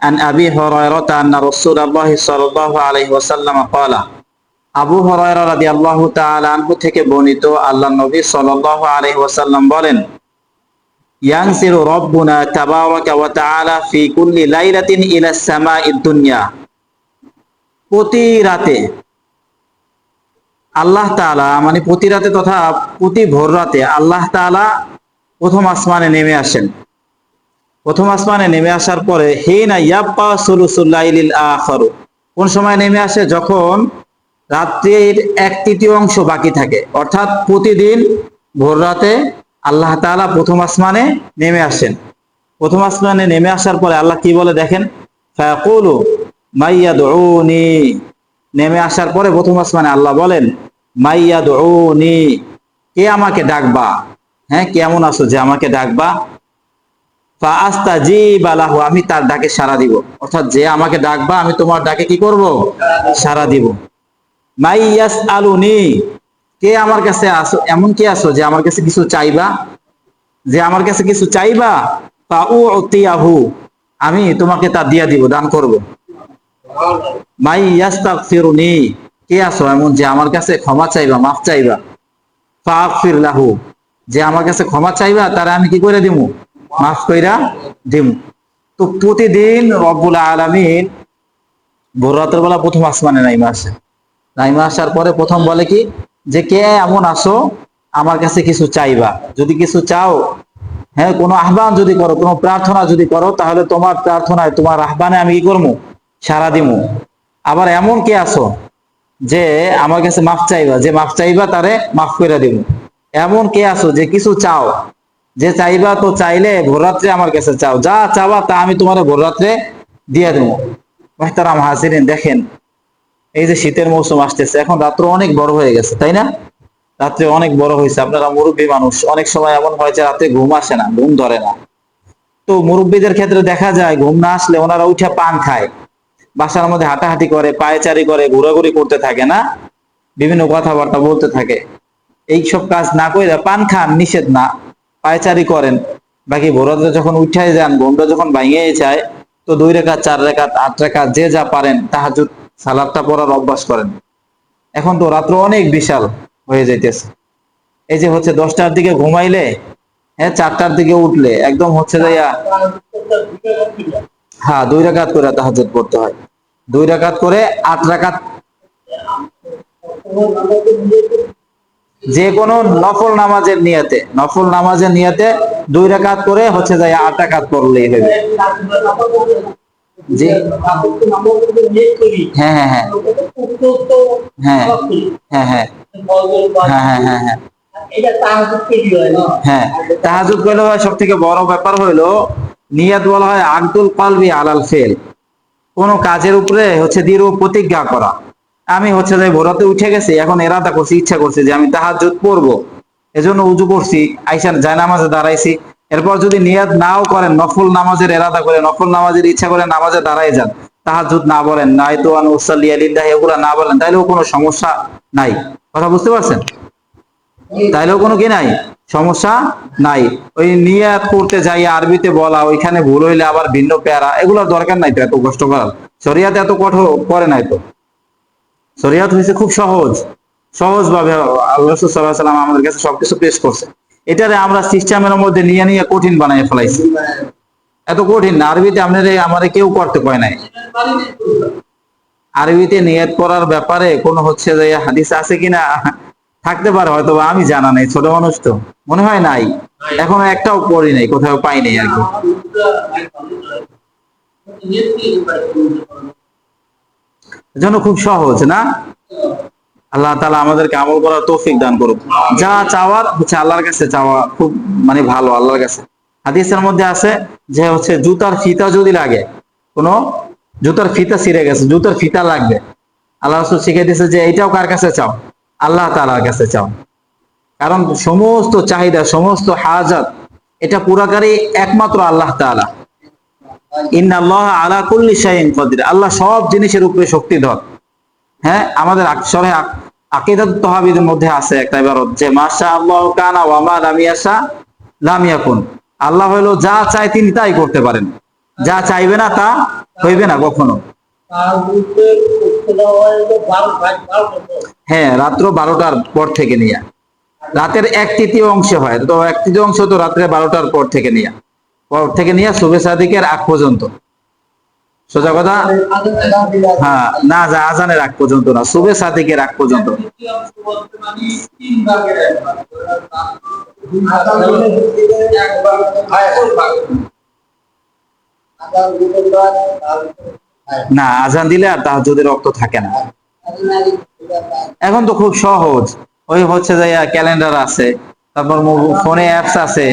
عن أبي هريرة أن رسول الله صلى الله عليه وسلم قال আবু হুরায়রা রাদিয়াল্লাহু তাআলা আনহু থেকে বর্ণিত আল্লাহর নবী সাল্লাল্লাহু আলাইহি ওয়াসাল্লাম বলেন ইয়ানসিরু রাব্বুনা তাবারাকা ওয়া তাআলা ফি কুল্লি লাইলাতিন ইলা সামাঈদ দুনিয়া প্রতি রাতে আল্লাহ তাআলা মানে প্রতি রাতে তথা প্রতি ভোর রাতে আল্লাহ তাআলা প্রথম আসমানে নেমে আসেন। প্রথম আসমানে নেমে আসার পরে হিনা ইয়াবকা সুলুসুল লাইলিল আখির, কোন সময় নেমে আসে? যখন রাত্রির 1/3 বাকি থাকে। অর্থাৎ প্রতিদিন ভোর রাতে আল্লাহ তাআলা প্রথম আসমানে নেমে আসেন। প্রথম আসমানে নেমে আসার পরে আল্লাহ কি বলে দেখেন, ফায়াকুলু মাইয়াদউনি, নেমে আসার পরে প্রথম আসমানে আল্লাহ বলেন মাইয়াদউনি, কে আমাকে ডাকবা? হ্যাঁ, কেমন আছো যে আমাকে ডাকবা? ফাআস্তাজিবা লাহু, আমি তার ডাকে সাড়া দিব। অর্থাৎ যে আমাকে ডাকবা আমি তোমার ডাকে কি করব? সাড়া দিব। মাইয়াস আলুনি, কে আমার কাছে আসো, এমন কে আসো যে আমার কাছে কিছু চাইবা? যে আমার কাছে কিছু চাইবা, ফাউতিয়াহু, আমি তোমাকে তা দিয়া দিব, দান করব। মাইয়াস্তাগফিরুনি, কে আসো এমন যে আমার কাছে ক্ষমা চাইবা, মাফ চাইবা? ফাগফির লাহু, যে আমার কাছে ক্ষমা চাইবা তারা আমি কি করে দিব? মাফ কইরা দিব। তো প্রতিদিন রব্বুল আলামিন ভোর রাতের বেলা প্রথম আসমানে নাইমা আসে। নাইমা আসার পরে প্রথম বলে কি, যে কে এমন আসো আমার কাছে কিছু চাইবা? যদি কিছু চাও, হ্যাঁ, কোনো আহ্বান যদি করো, কোনো প্রার্থনা যদি করো, তাহলে তোমার প্রার্থনায় তোমার আহ্বানে আমি কি করবো? সাড়া দিব। আবার এমন কে আসো যে আমার কাছে মাফ চাইবা, যে মাফ চাইবা তারে মাফ করে দিব। এমন কে আসো যে কিছু চাও, যে চাইবা তো চাইলে ভোররাত্রে আমার কাছে চাও, যা চাওয়া তা আমি তোমার ভোররাত্রে দিয়ে দেবো। মুহতারাম হাজিরিন, দেখেন এই যে শীতের মৌসুম আসতেছে, এখন রাত্র অনেক বড় হয়ে গেছে, তাই না? রাত্রে অনেক বড় হয়েছে। আপনারা মুরব্বী মানুষ, অনেক সময় এমন হয় যে রাত্রে ঘুম আসে না, ঘুম ধরে না। তো মুরব্বীদের ক্ষেত্রে দেখা যায় ঘুম না আসলে ওনারা উঠে পান খায়, বাসার মধ্যে হাঁটাহাঁটি করে, পায়চারি করে, ঘোরাঘুরি করতে থাকে, না বিভিন্ন কথাবার্তা বলতে থাকে। এইসব কাজ না করে পান খান, নিষেধ না, পায়চারি করেন। বাকি ভোররাতে যখন উঠাই যান, ঘুমটা যখন ভাঙিয়ে যায়, তো 2 রাকাত 4 রাকাত 8 রাকাত যে যা পারেন তাহাজ্জুদ সালাতটা পড়ার অভ্যাস করেন। এখন তো রাত্র অনেক বিশাল হয়ে যাইতেছে। এই যে হচ্ছে 10টার দিকে ঘুমাইলে, হ্যাঁ, 4টার দিকে উঠলে একদম হচ্ছে যাইয়া, হ্যাঁ, 2 রাকাত করে তাহাজ্জুদ পড়তে হয়। 2 রাকাত করে 8 রাকাত, যে কোনো নফল নামাজের নিয়তে, নফল নামাজের নিয়তে 2 রাকাত করে হচ্ছে যাইয়া 8 রাকাত পড়লেই হবে। জি, হ্যাঁ হ্যাঁ হ্যাঁ হ্যাঁ হ্যাঁ হ্যাঁ হ্যাঁ হ্যাঁ হ্যাঁ হ্যাঁ হ্যাঁ, তাহাজ্জুদ করলে সব থেকে বড় ব্যাপার হইলো নিয়ত, বলা হয় আকদুল কলবি আলাল ফেল, কোন কাজের উপরে হচ্ছে দৃঢ় প্রতিজ্ঞা করা। আমি হচ্ছে যে ভোরাতে উঠে গেছি, এখন এরাদা করছি, ইচ্ছা করছি যে আমি তাহাজ্জুদ পড়বো, এজন্য উজু করছি, আইসা জায়নামাজে দাঁড়াইছি। এরপর যদি নিয়াত নাও করেন, নফল নামাজের এরাদা করে, নফল নামাজের ইচ্ছা করে নামাজে দাঁড়াই যান, তাহাজ্জুদ না বলেন, নাই তো আন উসাল্লি লিল্লাহি, এগুলা না বলেন, তাইলেও কোনো সমস্যা নাই। কথা বুঝতে পারছেন? তাইলেও কোনো কি নাই, সমস্যা নাই। ওই নিয়াত করতে যাই আরবিতে বলা, ওইখানে ভুল হইলে আবার ভিন্ন প্যারা, এগুলোর দরকার নাই তো এত কষ্ট করার। শরিয়াতে এত কঠোর করে নাই তো। শরিয়াত হয়েছে খুব সহজ, সহজ ভাবে আল্লাহ রাসূল সাল্লাল্লাহু আলাইহি ওয়াসাল্লাম আমাদের কাছে সবকিছু পেশ করছে। এটারে আমরা সিস্টেমের মধ্যে নিয়ে নিয়ে কঠিন বানাই ফেলাইছি। এত কঠিন না, আরবিতে আমারে কেউ করতে কয় নাই। আরবিতে নিয়ত করার ব্যাপারে কোনো হচ্ছে যে হাদিস আছে কিনা, থাকতে পারে হয়তো, আমি জানা নাই, ছোট মানুষ তো, মনে হয় নাই, এখনো একটাও পড়ি নাই, কোথাও পাই নাই আর কি। জন্য খুব সহজ না? আল্লাহ তাআলা আমাদেরকে আমল করার তৌফিক দান করুক। যা চাওয়ার হচ্ছে আল্লাহর কাছে চাওয়া খুব মানে ভালো, আল্লাহর কাছে। হাদিসের মধ্যে আছে যে হচ্ছে জুতার ফিতা যদি লাগে, কোনো জুতার ফিতা ছিঁড়ে গেছে, জুতার ফিতা লাগবে, আল্লাহ রাসূল শিখিয়ে দিয়েছে যে এইটাও কার কাছে চাও? আল্লাহ তাআলার কাছে চাও। কারণ সমস্ত চাহিদা, সমস্ত হাজাত, এটা পুরাকারী একমাত্র আল্লাহ তাআলা। ইন্নাল্লাহ আলা কুল্লি শাইইন কাদির, আল্লাহ সব জিনিসের উপরে শক্তিধর। হ্যাঁ, আমাদের সরে আকীদাতুত তাওহীদের মধ্যে আছে একটা ইবারত যে মাশা আল্লাহু কানা ওয়া মা লাম ইয়াশা লাম ইয়াকুন, আল্লাহ হলো যা চায় তিনি তাই করতে পারেন, যা চাইবে না তা হইবে না কখনো। হ্যাঁ, রাত্র 12টার পর থেকে নিয়ে রাতের 1/3 অংশ হয়, তো 1/3 অংশ তো রাত্রে 12টার পর থেকে নিয়ে শুভে সাদিকের আগ পর্যন্ত। সোজা কথা, হ্যাঁ না, যা আজানের আগ পর্যন্ত না, শুভে সাদিকের আগ পর্যন্ত। না, আজান দিলে আর তাহাজ্জুদের রক্ত থাকে না। এখন তো খুব সহজ, ওই হচ্ছে যে ক্যালেন্ডার আছে, তারপর ফোনে অ্যাপস আছে।